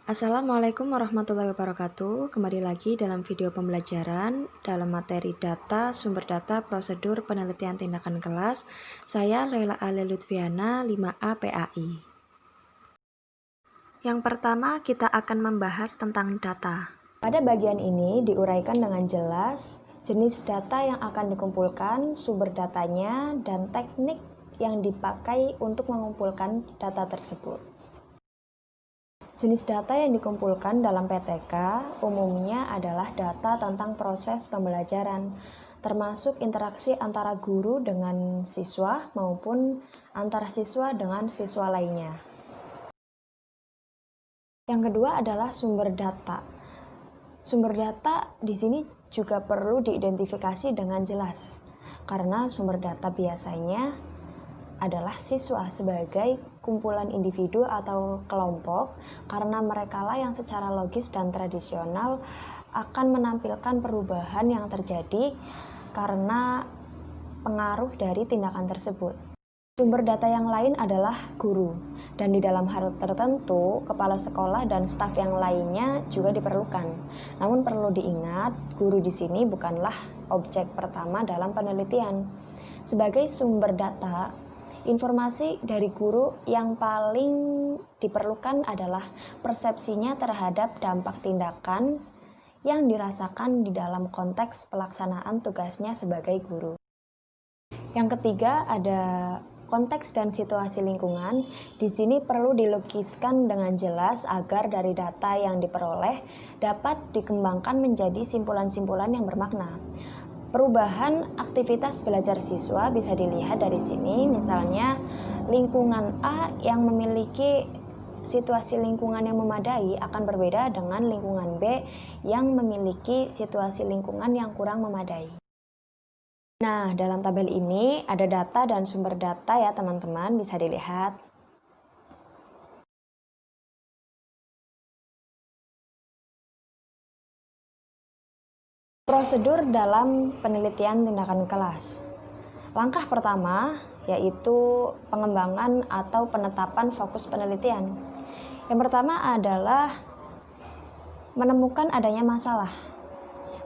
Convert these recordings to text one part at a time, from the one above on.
Assalamualaikum warahmatullahi wabarakatuh. Kembali lagi dalam video pembelajaran dalam materi data, sumber data, prosedur, penelitian tindakan kelas. Saya Laila Ale Lutfiana, 5A PAI. Yang pertama, kita akan membahas tentang data. Pada bagian ini diuraikan dengan jelas jenis data yang akan dikumpulkan, sumber datanya, dan teknik yang dipakai untuk mengumpulkan data tersebut. Jenis data yang dikumpulkan dalam PTK umumnya adalah data tentang proses pembelajaran, termasuk interaksi antara guru dengan siswa maupun antara siswa dengan siswa lainnya. Yang kedua adalah sumber data. Sumber data di sini juga perlu diidentifikasi dengan jelas, karena sumber data biasanya adalah siswa sebagai kumpulan individu atau kelompok, karena merekalah yang secara logis dan tradisional akan menampilkan perubahan yang terjadi karena pengaruh dari tindakan tersebut. Sumber data yang lain adalah guru, dan di dalam hal tertentu, kepala sekolah dan staf yang lainnya juga diperlukan. Namun perlu diingat, guru di sini bukanlah objek pertama dalam penelitian. Sebagai sumber data, informasi dari guru yang paling diperlukan adalah persepsinya terhadap dampak tindakan yang dirasakan di dalam konteks pelaksanaan tugasnya sebagai guru. Yang ketiga ada konteks dan situasi lingkungan. Di sini perlu dilukiskan dengan jelas agar dari data yang diperoleh dapat dikembangkan menjadi simpulan-simpulan yang bermakna. Perubahan aktivitas belajar siswa bisa dilihat dari sini, misalnya lingkungan A yang memiliki situasi lingkungan yang memadai akan berbeda dengan lingkungan B yang memiliki situasi lingkungan yang kurang memadai. Nah, dalam tabel ini ada data dan sumber data ya teman-teman, bisa dilihat. Prosedur dalam penelitian tindakan kelas. Langkah pertama yaitu pengembangan atau penetapan fokus penelitian. Yang pertama adalah menemukan adanya masalah.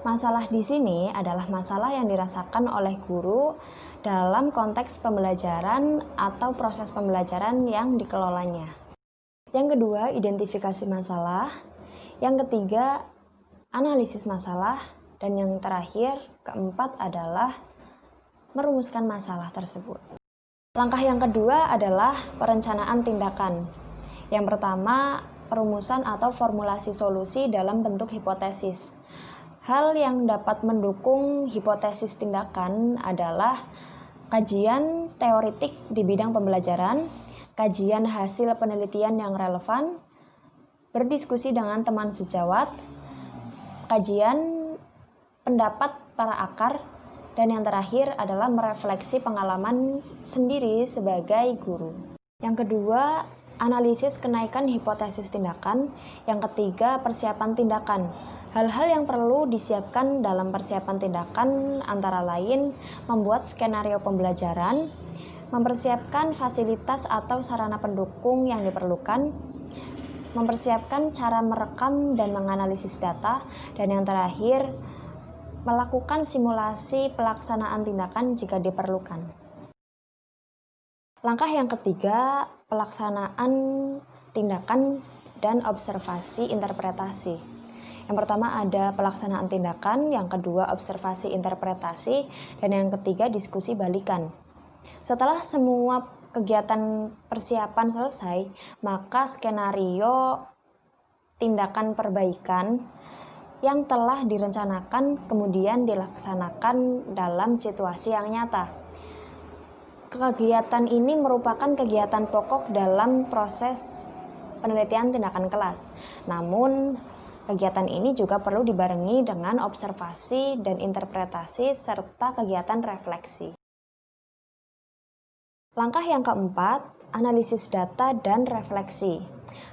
Masalah di sini adalah masalah yang dirasakan oleh guru dalam konteks pembelajaran atau proses pembelajaran yang dikelolanya. Yang kedua, identifikasi masalah. Yang ketiga, analisis masalah. Dan yang terakhir, keempat adalah merumuskan masalah tersebut. Langkah yang kedua adalah perencanaan tindakan. Yang pertama, perumusan atau formulasi solusi dalam bentuk hipotesis. Hal yang dapat mendukung hipotesis tindakan adalah kajian teoritik di bidang pembelajaran, kajian hasil penelitian yang relevan, berdiskusi dengan teman sejawat, kajian pendapat para akar, dan yang terakhir adalah merefleksi pengalaman sendiri sebagai guru. Yang kedua, analisis kenaikan hipotesis tindakan. Yang ketiga, persiapan tindakan. Hal-hal yang perlu disiapkan dalam persiapan tindakan antara lain membuat skenario pembelajaran, mempersiapkan fasilitas atau sarana pendukung yang diperlukan, mempersiapkan cara merekam dan menganalisis data, dan yang terakhir, melakukan simulasi pelaksanaan tindakan jika diperlukan. Langkah yang ketiga, pelaksanaan tindakan dan observasi interpretasi. Yang pertama ada pelaksanaan tindakan, yang kedua observasi interpretasi, dan yang ketiga diskusi balikan. Setelah semua kegiatan persiapan selesai, maka skenario tindakan perbaikan yang telah direncanakan kemudian dilaksanakan dalam situasi yang nyata. Kegiatan ini merupakan kegiatan pokok dalam proses penelitian tindakan kelas. Namun, kegiatan ini juga perlu dibarengi dengan observasi dan interpretasi serta kegiatan refleksi. Langkah yang keempat, analisis data dan refleksi.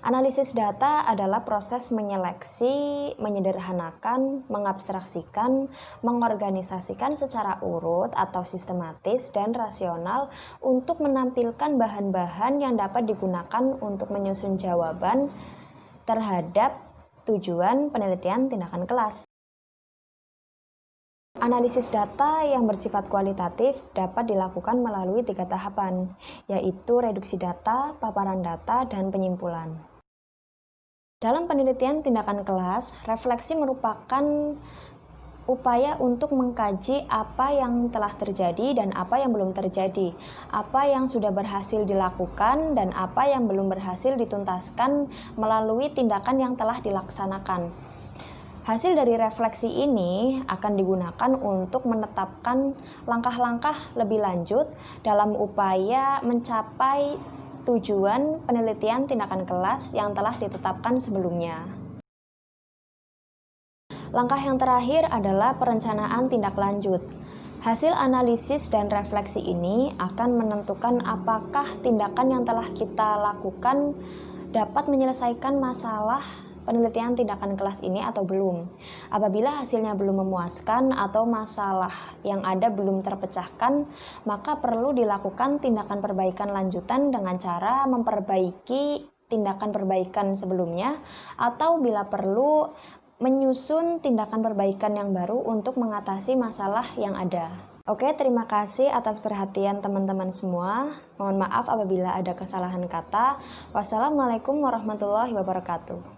Analisis data adalah proses menyeleksi, menyederhanakan, mengabstraksikan, mengorganisasikan secara urut atau sistematis dan rasional untuk menampilkan bahan-bahan yang dapat digunakan untuk menyusun jawaban terhadap tujuan penelitian tindakan kelas. Analisis data yang bersifat kualitatif dapat dilakukan melalui 3 tahapan, yaitu reduksi data, paparan data, dan penyimpulan. Dalam penelitian tindakan kelas, refleksi merupakan upaya untuk mengkaji apa yang telah terjadi dan apa yang belum terjadi, apa yang sudah berhasil dilakukan dan apa yang belum berhasil dituntaskan melalui tindakan yang telah dilaksanakan. Hasil dari refleksi ini akan digunakan untuk menetapkan langkah-langkah lebih lanjut dalam upaya mencapai tujuan penelitian tindakan kelas yang telah ditetapkan sebelumnya. Langkah yang terakhir adalah perencanaan tindak lanjut. Hasil analisis dan refleksi ini akan menentukan apakah tindakan yang telah kita lakukan dapat menyelesaikan masalah penelitian tindakan kelas ini atau belum. Apabila hasilnya belum memuaskan atau masalah yang ada belum terpecahkan, maka perlu dilakukan tindakan perbaikan lanjutan dengan cara memperbaiki tindakan perbaikan sebelumnya, atau bila perlu menyusun tindakan perbaikan yang baru untuk mengatasi masalah yang ada. Oke, terima kasih atas perhatian teman-teman semua. Mohon maaf apabila ada kesalahan kata. Wassalamualaikum warahmatullahi wabarakatuh.